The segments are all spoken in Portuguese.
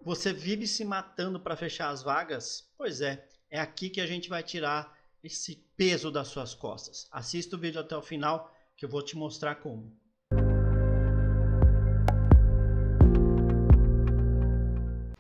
Você vive se matando para fechar as vagas? Pois é aqui que a gente vai tirar esse peso das suas costas. Assista o vídeo até o final que eu vou te mostrar como.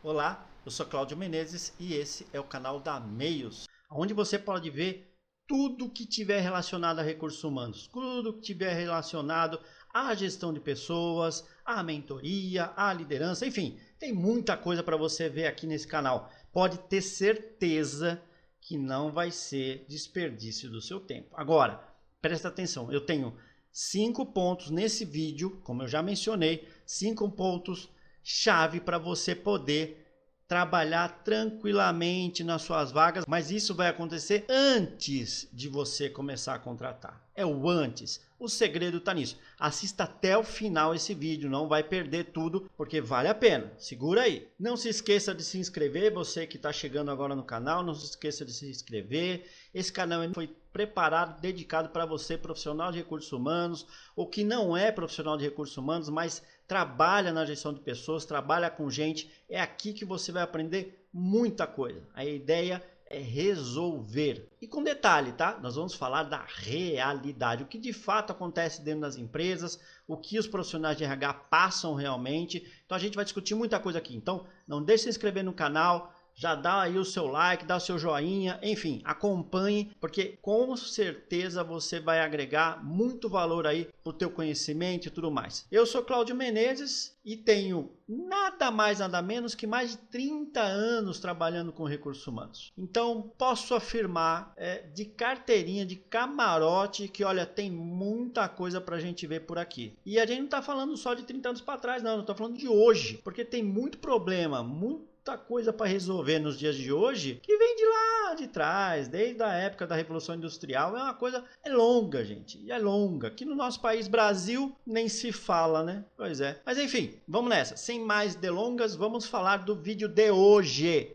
Olá, eu sou Cláudio Menezes e esse é o canal da Meios, onde você pode ver tudo que tiver relacionado a recursos humanos, tudo que tiver relacionado à gestão de pessoas, à mentoria, à liderança, enfim, tem muita coisa para você ver aqui nesse canal. Pode ter certeza que não vai ser desperdício do seu tempo. Agora, presta atenção, eu tenho 5 pontos nesse vídeo, como eu já mencionei, 5 pontos chave para você poder trabalhar tranquilamente nas suas vagas, mas isso vai acontecer antes de você começar a contratar. É o antes. O segredo está nisso. Assista até o final esse vídeo, não vai perder tudo, porque vale a pena. Segura aí. Não se esqueça de se inscrever, você que está chegando agora no canal, não se esqueça de se inscrever. Esse canal foi preparado, dedicado para você, profissional de recursos humanos, ou que não é profissional de recursos humanos, mas trabalha na gestão de pessoas, trabalha com gente. É aqui que você vai aprender muita coisa. A ideia é resolver. E com detalhe, tá? Nós vamos falar da realidade, o que de fato acontece dentro das empresas, o que os profissionais de RH passam realmente. Então a gente vai discutir muita coisa aqui. Então não deixe de se inscrever no canal, já dá aí o seu like, dá o seu joinha, enfim, acompanhe, porque com certeza você vai agregar muito valor aí pro teu conhecimento e tudo mais. Eu sou Cláudio Menezes e tenho nada mais nada menos que mais de 30 anos trabalhando com recursos humanos. Então posso afirmar de carteirinha, de camarote, que olha, tem muita coisa pra gente ver por aqui. E a gente não tá falando só de 30 anos para trás, não, eu tô falando de hoje, porque tem muito problema, muita coisa para resolver nos dias de hoje que vem de lá de trás, desde a época da Revolução Industrial. É uma coisa, longa, gente, é longa. Aqui no nosso país, Brasil, nem se fala, né? Pois é. Mas enfim, vamos nessa. Sem mais delongas, vamos falar do vídeo de hoje.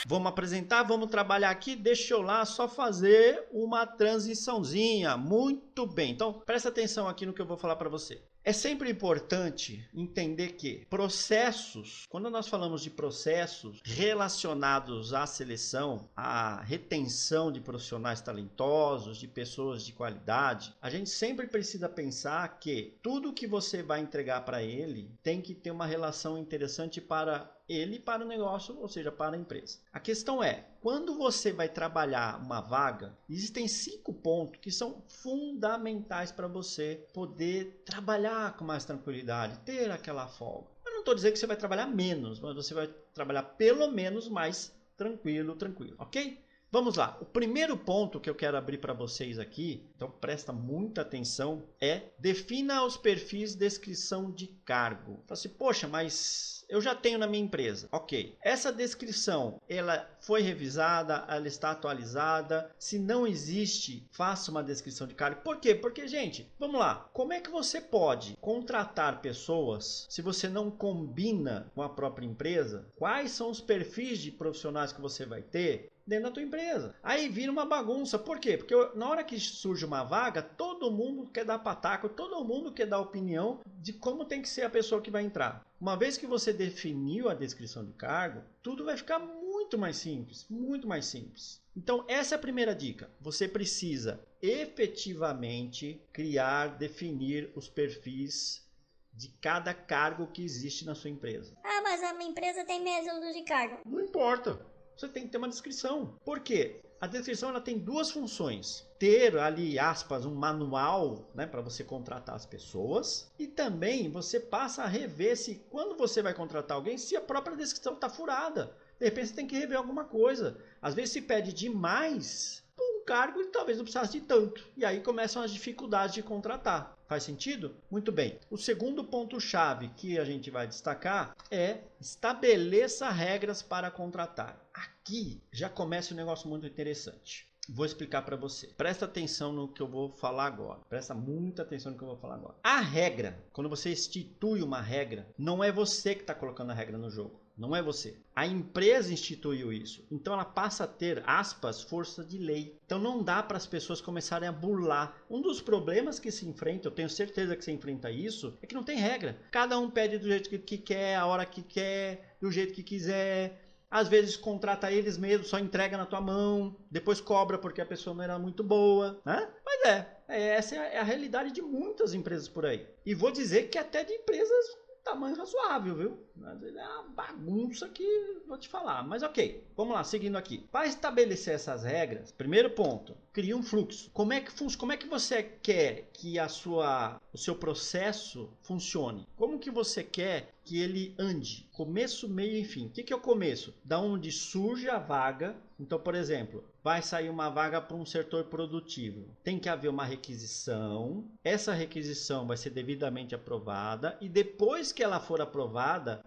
Vamos apresentar, vamos trabalhar aqui, deixa eu lá só fazer uma transiçãozinha. Muito bem, então presta atenção aqui no que eu vou falar para você. É sempre importante entender que processos, quando nós falamos de processos relacionados à seleção, à retenção de profissionais talentosos, de pessoas de qualidade, a gente sempre precisa pensar que tudo que você vai entregar para ele tem que ter uma relação interessante para ele e para o negócio, ou seja, para a empresa. A questão é, quando você vai trabalhar uma vaga, existem 5 pontos que são fundamentais para você poder trabalhar com mais tranquilidade, ter aquela folga. Eu não estou dizendo que você vai trabalhar menos, mas você vai trabalhar pelo menos mais tranquilo, ok? Vamos lá, o primeiro ponto que eu quero abrir para vocês aqui, então presta muita atenção, é defina os perfis de descrição de cargo. Fala assim, poxa, mas eu já tenho na minha empresa. Ok, essa descrição, ela foi revisada, ela está atualizada. Se não existe, faça uma descrição de cargo. Por quê? Porque, gente, vamos lá, como é que você pode contratar pessoas se você não combina com a própria empresa? Quais são os perfis de profissionais que você vai ter dentro da tua empresa? Aí vira uma bagunça. Por quê? Porque na hora que surge uma vaga, todo mundo quer dar pataco, todo mundo quer dar opinião de como tem que ser a pessoa que vai entrar. Uma vez que você definiu a descrição de cargo, tudo vai ficar muito mais simples, muito mais simples. Então essa é a primeira dica. Você precisa efetivamente criar, definir os perfis de cada cargo que existe na sua empresa. Ah, mas a minha empresa tem menos de cargo. Não importa. Você tem que ter uma descrição. Por quê? A descrição ela tem 2 funções. Ter ali, aspas, um manual, né, para você contratar as pessoas. E também você passa a rever se quando você vai contratar alguém, se a própria descrição está furada. De repente você tem que rever alguma coisa. Às vezes se pede demais um cargo e talvez não precisasse de tanto. E aí começam as dificuldades de contratar. Faz sentido? Muito bem. O segundo ponto-chave que a gente vai destacar é estabeleça regras para contratar. Aqui já começa um negócio muito interessante. Vou explicar para você. Presta atenção no que eu vou falar agora. Presta muita atenção no que eu vou falar agora. A regra, quando você institui uma regra, não é você que está colocando a regra no jogo. Não é você. A empresa instituiu isso. Então ela passa a ter, aspas, força de lei. Então não dá para as pessoas começarem a burlar. Um dos problemas que se enfrenta, eu tenho certeza que você enfrenta isso, é que não tem regra. Cada um pede do jeito que quer, a hora que quer, do jeito que quiser. Às vezes contrata eles mesmo, só entrega na tua mão, depois cobra porque a pessoa não era muito boa, né? Mas essa é a realidade de muitas empresas por aí. E vou dizer que até de empresas tamanho razoável, viu? Às vezes é uma bagunça que vou te falar. Mas ok, vamos lá, seguindo aqui. Para estabelecer essas regras, primeiro ponto, cria um fluxo. Como é que você quer que o seu processo funcione? Como que você quer que ele ande? Começo, meio e fim. O que é o começo? Da onde surge a vaga. Então, por exemplo, vai sair uma vaga para um setor produtivo. Tem que haver uma requisição. Essa requisição vai ser devidamente aprovada. E depois que ela for aprovada,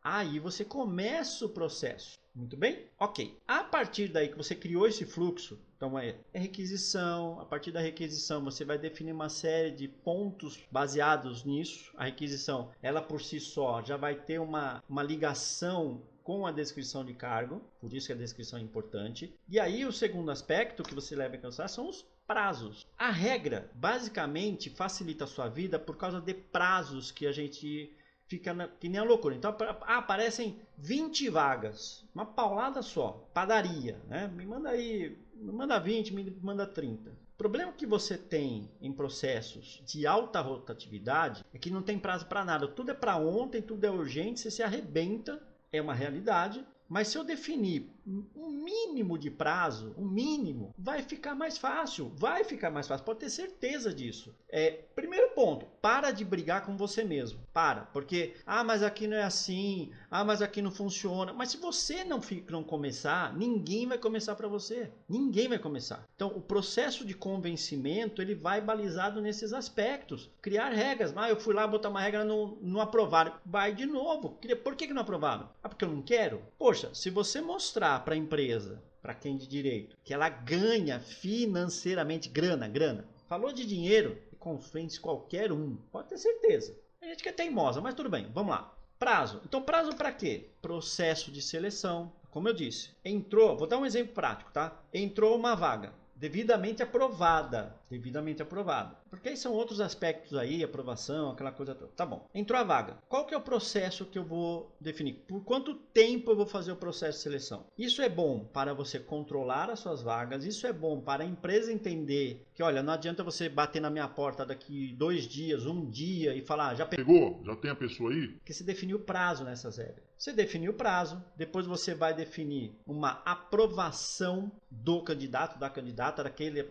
aí você começa o processo. Muito bem? Ok. A partir daí que você criou esse fluxo, então é requisição. A partir da requisição você vai definir uma série de pontos baseados nisso. A requisição, ela por si só já vai ter uma ligação com a descrição de cargo, por isso que a descrição é importante. E aí o segundo aspecto que você leva em consideração são os prazos. A regra basicamente facilita a sua vida por causa de prazos que a gente fica que nem a loucura. Então aparecem 20 vagas, uma paulada só, padaria, né? Me manda 20, me manda 30. O problema que você tem em processos de alta rotatividade é que não tem prazo para nada, tudo é para ontem, tudo é urgente, você se arrebenta. É uma realidade, mas se eu definir um mínimo de prazo, vai ficar mais fácil, pode ter certeza disso. Primeiro ponto, para de brigar com você mesmo, porque, mas aqui não é assim, mas aqui não funciona, mas se você não começar, ninguém vai começar para você, ninguém vai começar. Então, o processo de convencimento, ele vai balizado nesses aspectos, criar regras, eu fui lá botar uma regra, não aprovaram, vai de novo, por que não aprovaram? Porque eu não quero? Poxa, se você mostrar para a empresa, para quem de direito, que ela ganha financeiramente, grana, falou de dinheiro, convence qualquer um, pode ter certeza. A gente que é teimosa, mas tudo bem, vamos lá. Prazo. Então, prazo para quê? Processo de seleção. Como eu disse, vou dar um exemplo prático, tá? Entrou uma vaga devidamente aprovada. Porque aí são outros aspectos aí, aprovação, aquela coisa toda. Tá bom. Entrou a vaga. Qual que é o processo que eu vou definir? Por quanto tempo eu vou fazer o processo de seleção? Isso é bom para você controlar as suas vagas. Isso é bom para a empresa entender que, olha, não adianta você bater na minha porta daqui 2 dias, 1 dia e falar, já pegou? Já tem a pessoa aí? Porque você definiu o prazo nessas regras. Você definiu o prazo, depois você vai definir uma aprovação do candidato, da candidata,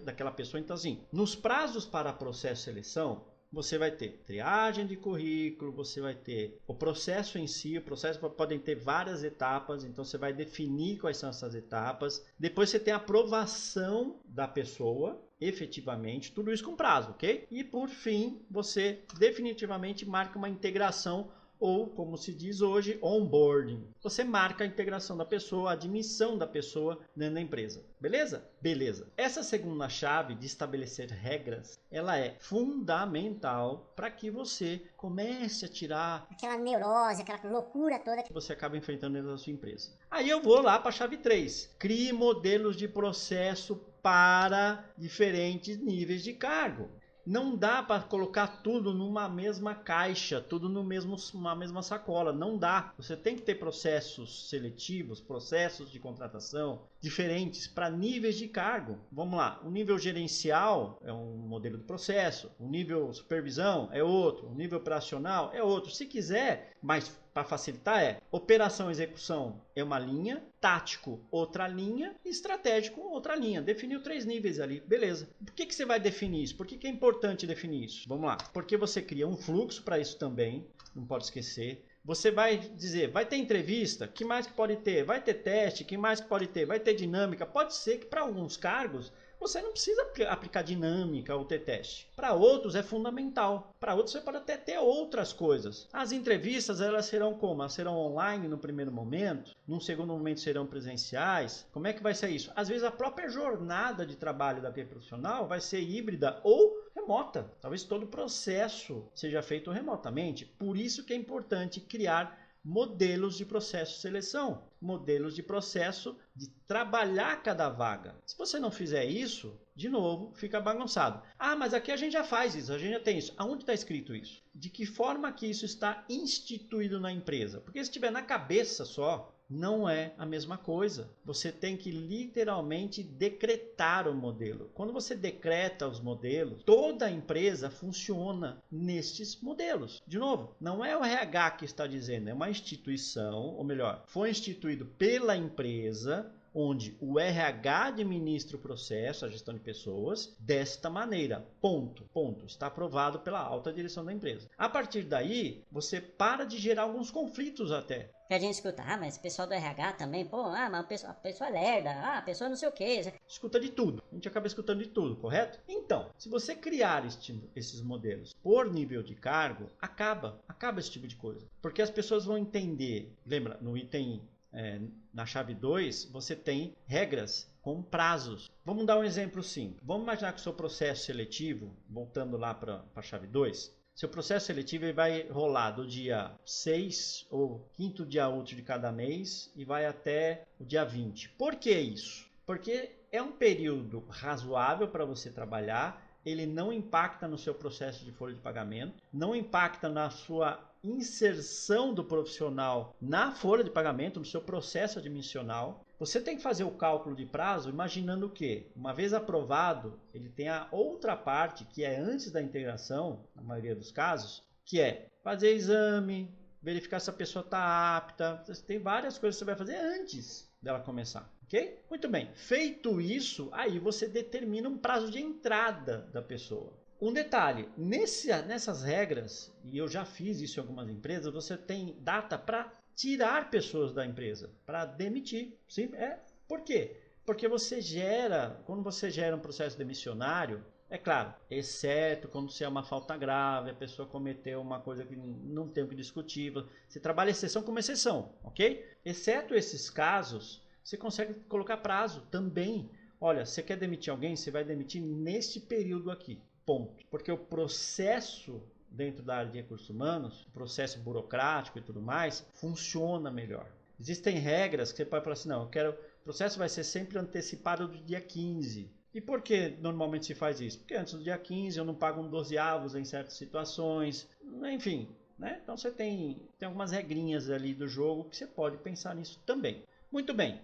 daquela pessoa. Então, assim, nos prazos para processo de seleção, você vai ter triagem de currículo, você vai ter o processo em si, o processo podem ter várias etapas, então você vai definir quais são essas etapas. Depois você tem a aprovação da pessoa, efetivamente, tudo isso com prazo, ok? E por fim, você definitivamente marca uma integração ou, como se diz hoje, onboarding. Você marca a integração da pessoa, a admissão da pessoa dentro da empresa. Beleza? Beleza. Essa segunda chave de estabelecer regras, ela é fundamental para que você comece a tirar aquela neurose, aquela loucura toda que você acaba enfrentando dentro da sua empresa. Aí eu vou lá para a chave 3. Crie modelos de processo para diferentes níveis de cargo. Não dá para colocar tudo numa mesma caixa, tudo numa mesma sacola. Não dá. Você tem que ter processos seletivos, processos de contratação diferentes para níveis de cargo. Vamos lá. O nível gerencial é um modelo de processo. O nível supervisão é outro. O nível operacional é outro. Se quiser, mas para facilitar operação e execução é uma linha, tático outra linha e estratégico outra linha. Definiu 3 níveis ali, beleza. Por que você vai definir isso? Por que é importante definir isso? Vamos lá. Porque você cria um fluxo para isso também, não pode esquecer. Você vai dizer, vai ter entrevista, que mais que pode ter? Vai ter teste, que mais que pode ter? Vai ter dinâmica. Pode ser que para alguns cargos você não precisa aplicar dinâmica ou ter teste. Para outros é fundamental. Para outros você pode até ter outras coisas. As entrevistas, elas serão como? Elas serão online no primeiro momento, num segundo momento serão presenciais. Como é que vai ser isso? Às vezes a própria jornada de trabalho da PE profissional vai ser híbrida ou remota. Talvez todo o processo seja feito remotamente. Por isso que é importante criar modelos de processo de seleção, modelos de processo de trabalhar cada vaga. Se você não fizer isso, de novo, fica bagunçado. Ah, mas aqui a gente já faz isso, a gente já tem isso. Aonde está escrito isso? De que forma que isso está instituído na empresa? Porque se estiver na cabeça só, não é a mesma coisa. Você tem que literalmente decretar o modelo. Quando você decreta os modelos, toda a empresa funciona nestes modelos. De novo, não é o RH que está dizendo, é uma instituição, ou melhor, foi instituído pela empresa, onde o RH administra o processo, a gestão de pessoas, desta maneira. Ponto. Está aprovado pela alta direção da empresa. A partir daí, você para de gerar alguns conflitos até. Que a gente escuta, mas o pessoal do RH também, mas a pessoa é lerda, a pessoa não sei o que. Escuta de tudo, a gente acaba escutando de tudo, correto? Então, se você criar esses modelos por nível de cargo, acaba esse tipo de coisa. Porque as pessoas vão entender, lembra, no item, na chave 2, você tem regras com prazos. Vamos dar um exemplo simples. Vamos imaginar que o seu processo seletivo, voltando lá para a chave 2, seu processo seletivo ele vai rolar do dia 6 ou quinto dia útil de cada mês e vai até o dia 20. Por que isso? Porque é um período razoável para você trabalhar, ele não impacta no seu processo de folha de pagamento, não impacta na sua inserção do profissional na folha de pagamento, no seu processo admissional. Você tem que fazer o cálculo de prazo imaginando que, uma vez aprovado, ele tem a outra parte, que é antes da integração, na maioria dos casos, que é fazer exame, verificar se a pessoa está apta. Tem várias coisas que você vai fazer antes dela começar. Ok? Muito bem. Feito isso, aí você determina um prazo de entrada da pessoa. Um detalhe, nessas regras, e eu já fiz isso em algumas empresas, você tem data para tirar pessoas da empresa, para demitir. Sim, por quê? Porque quando você gera um processo demissionário, é claro, exceto quando se é uma falta grave, a pessoa cometeu uma coisa que não tem o que discutir, você trabalha exceção como exceção, ok? Exceto esses casos, você consegue colocar prazo também. Olha, você quer demitir alguém, você vai demitir neste período aqui, ponto. Porque o processo dentro da área de recursos humanos, o processo burocrático e tudo mais, funciona melhor. Existem regras que você pode falar assim, não, o processo vai ser sempre antecipado do dia 15. E por que normalmente se faz isso? Porque antes do dia 15 eu não pago um 12avos em certas situações, enfim, né? Então você tem algumas regrinhas ali do jogo que você pode pensar nisso também. Muito bem,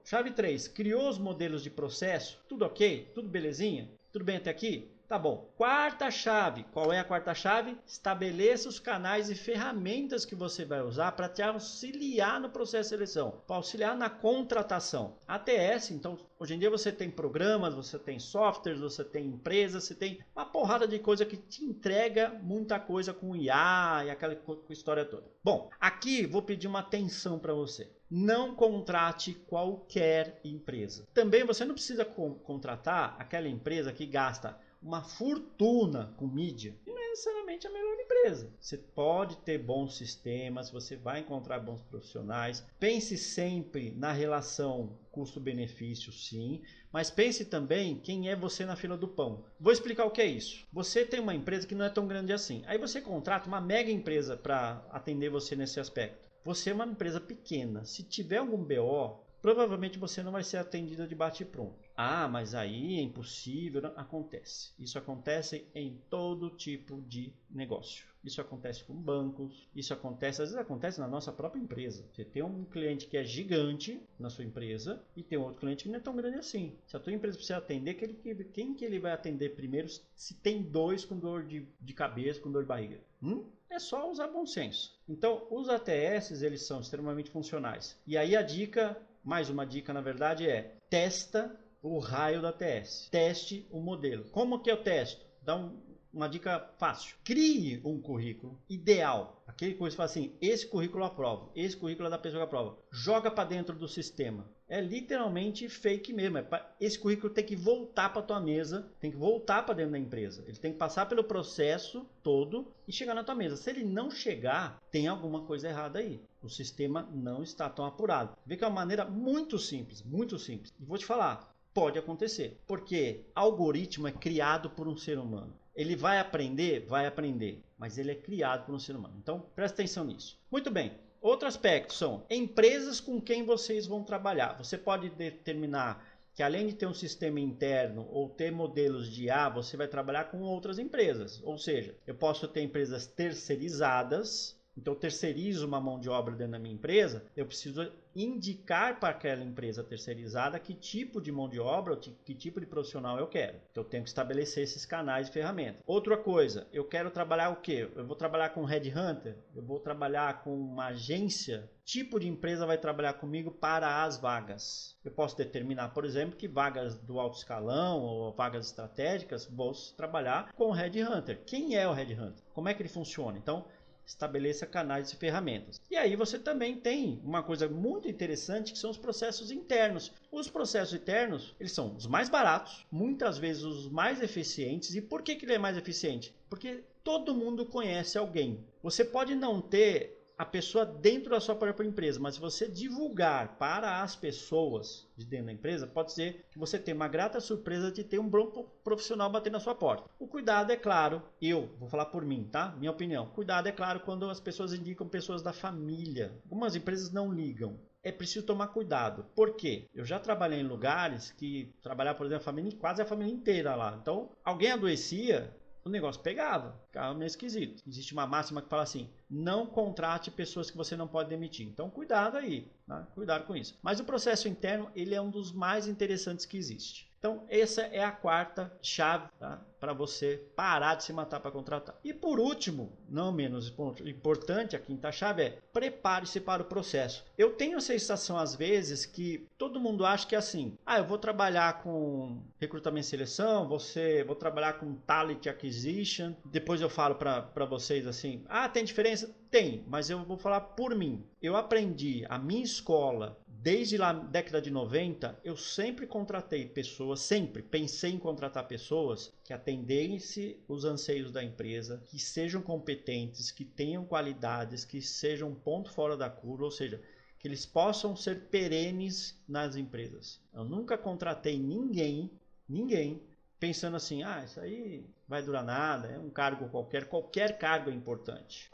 chave 3, criou os modelos de processo, tudo ok? Tudo belezinha? Tudo bem até aqui? Tá bom. Quarta chave. Qual é a quarta chave? Estabeleça os canais e ferramentas que você vai usar para te auxiliar no processo de seleção, para auxiliar na contratação. ATS, então, hoje em dia você tem programas, você tem softwares, você tem empresas, você tem uma porrada de coisa que te entrega muita coisa com IA e aquela história toda. Bom, aqui vou pedir uma atenção para você. Não contrate qualquer empresa. Também você não precisa contratar aquela empresa que gasta uma fortuna com mídia, e não é necessariamente a melhor empresa. Você pode ter bons sistemas, você vai encontrar bons profissionais. Pense sempre na relação custo-benefício, sim, mas pense também quem é você na fila do pão. Vou explicar o que é isso. Você tem uma empresa que não é tão grande assim. Aí você contrata uma mega empresa para atender você nesse aspecto. Você é uma empresa pequena. Se tiver algum BO, provavelmente você não vai ser atendida de bate-pronto. Ah, mas aí é impossível. Não. Acontece. Isso acontece em todo tipo de negócio. Isso acontece com bancos, isso acontece, às vezes acontece na nossa própria empresa. Você tem um cliente que é gigante na sua empresa e tem outro cliente que não é tão grande assim. Se a tua empresa precisa atender, quem que ele vai atender primeiro se tem dois com dor de cabeça, com dor de barriga? É só usar bom senso. Então, os ATS, eles são extremamente funcionais. E aí a dica, mais uma dica na verdade testa o raio da ATS. Teste o modelo. Como que eu testo? uma dica fácil. Crie um currículo ideal. Aquele currículo que você fala assim, esse currículo eu aprovo, esse currículo é da pessoa que aprova. Joga para dentro do sistema. É literalmente fake mesmo. Esse currículo tem que voltar para a tua mesa, tem que voltar para dentro da empresa. Ele tem que passar pelo processo todo e chegar na tua mesa. Se ele não chegar, tem alguma coisa errada aí. O sistema não está tão apurado. Vê que é uma maneira muito simples, muito simples. E vou te falar, pode acontecer. Porque algoritmo é criado por um ser humano. Ele vai aprender, mas ele é criado por um ser humano. Então, presta atenção nisso. Muito bem. Outro aspecto são empresas com quem vocês vão trabalhar. Você pode determinar que além de ter um sistema interno ou ter modelos de IA, você vai trabalhar com outras empresas. Ou seja, eu posso ter empresas terceirizadas. Então, eu terceirizo uma mão de obra dentro da minha empresa, eu preciso indicar para aquela empresa terceirizada que tipo de mão de obra, que tipo de profissional eu quero. Então, eu tenho que estabelecer esses canais e ferramentas. Outra coisa, eu quero trabalhar o quê? Eu vou trabalhar com Headhunter? Eu vou trabalhar com uma agência? Tipo de empresa vai trabalhar comigo para as vagas? Eu posso determinar, por exemplo, que vagas do alto escalão ou vagas estratégicas, vou trabalhar com o Headhunter. Quem é o Headhunter? Como é que ele funciona? Então, estabeleça canais e ferramentas. E aí você também tem uma coisa muito interessante que são os processos internos. Os processos internos, eles são os mais baratos, muitas vezes os mais eficientes. E por que ele é mais eficiente? Porque todo mundo conhece alguém. Você pode não ter a pessoa dentro da sua própria empresa, mas se você divulgar para as pessoas de dentro da empresa, pode ser que você tenha uma grata surpresa de ter um bom profissional batendo na sua porta. O cuidado é claro, eu vou falar por mim, tá? Minha opinião. Cuidado é claro quando as pessoas indicam pessoas da família. Algumas empresas não ligam. É preciso tomar cuidado. Por quê? Eu já trabalhei em lugares que trabalhar, por exemplo, quase a família inteira lá. Então, alguém adoecia, o negócio pegava, ficava meio esquisito. Existe uma máxima que fala assim, não contrate pessoas que você não pode demitir. Então, cuidado aí, né? Cuidado com isso. Mas o processo interno, ele é um dos mais interessantes que existe. Então, essa é a quarta chave, tá? Para você parar de se matar para contratar. E por último, não menos importante, a quinta chave é prepare-se para o processo. Eu tenho a sensação às vezes que todo mundo acha que é assim, eu vou trabalhar com recrutamento e seleção, vou trabalhar com talent acquisition, depois eu falo para vocês assim, tem diferença? Tem, mas eu vou falar por mim. Eu aprendi, a minha escola, desde lá década de 90, eu sempre contratei pessoas, sempre pensei em contratar pessoas que atendessem os anseios da empresa, que sejam competentes, que tenham qualidades, que sejam ponto fora da curva, ou seja, que eles possam ser perenes nas empresas. Eu nunca contratei ninguém pensando assim, isso aí vai durar nada, é um cargo qualquer cargo é importante,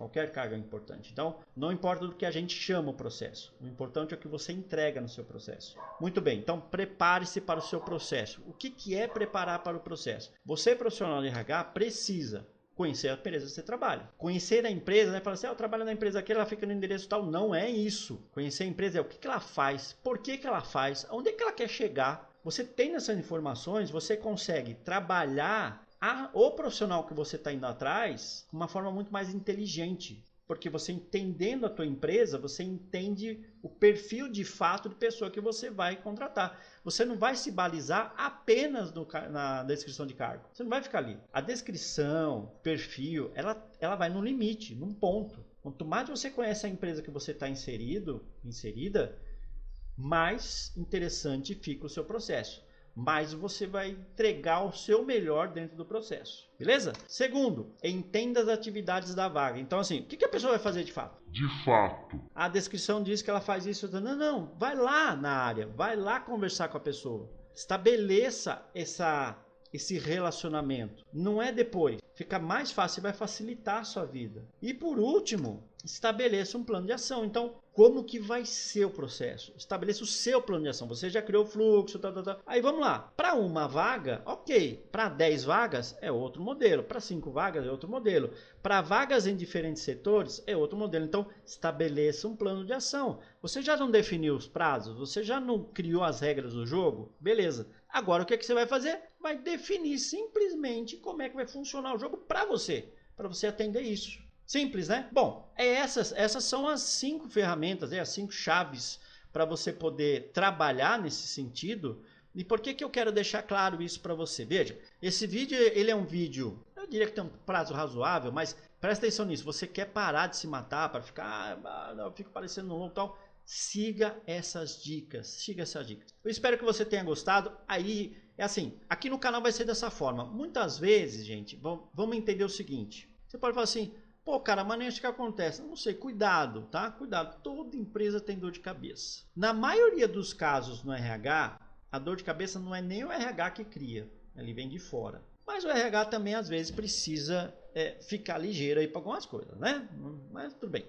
Então, não importa do que a gente chama o processo, o importante é o que você entrega no seu processo. Muito bem, então prepare-se para o seu processo. O que é preparar para o processo? Você, profissional de RH, precisa conhecer a empresa que você trabalha. Conhecer a empresa, né? Falar assim, eu trabalho na empresa aqui, ela fica no endereço tal. Não é isso. Conhecer a empresa é o que ela faz, por que ela faz, onde é que ela quer chegar. Você tendo essas informações, você consegue trabalhar o profissional que você está indo atrás de uma forma muito mais inteligente. Porque você entendendo a tua empresa, você entende o perfil de fato de pessoa que você vai contratar. Você não vai se balizar apenas na descrição de cargo. Você não vai ficar ali. A descrição, perfil, ela vai no limite, num ponto. Quanto mais você conhece a empresa que você está inserida, mais interessante fica o seu processo. Mais você vai entregar o seu melhor dentro do processo. Beleza? Segundo, entenda as atividades da vaga. Então, assim, o que a pessoa vai fazer de fato? A descrição diz que ela faz isso. Não. Vai lá na área. Vai lá conversar com a pessoa. Estabeleça esse relacionamento. Não é depois. Fica mais fácil, vai facilitar a sua vida. E por último, estabeleça um plano de ação. Então, como que vai ser o processo? Estabeleça o seu plano de ação. Você já criou o fluxo, Aí vamos lá. Para uma vaga, ok. Para 10 vagas é outro modelo. Para 5 vagas é outro modelo. Para vagas em diferentes setores é outro modelo. Então, estabeleça um plano de ação. Você já não definiu os prazos? Você já não criou as regras do jogo? Beleza. Agora, o que você vai fazer? Vai definir simplesmente como é que vai funcionar o jogo para você atender isso. Simples, né? Bom, essas são as 5 ferramentas, as 5 chaves para você poder trabalhar nesse sentido. E por que eu quero deixar claro isso para você? Veja, esse vídeo ele é um vídeo eu diria que tem um prazo razoável, mas presta atenção nisso. Você quer parar de se matar para ficar, eu fico parecendo um louco e tal. Siga essas dicas, siga essas dicas. Eu espero que você tenha gostado. Aí, é assim, aqui no canal vai ser dessa forma. Muitas vezes, gente, vamos entender o seguinte. Você pode falar assim, pô, cara, mas nem acho que acontece. Não sei, cuidado, tá? Cuidado, toda empresa tem dor de cabeça. Na maioria dos casos no RH, a dor de cabeça não é nem o RH que cria, ele vem de fora. Mas o RH também, às vezes, precisa ficar ligeiro aí para algumas coisas, né? Mas tudo bem.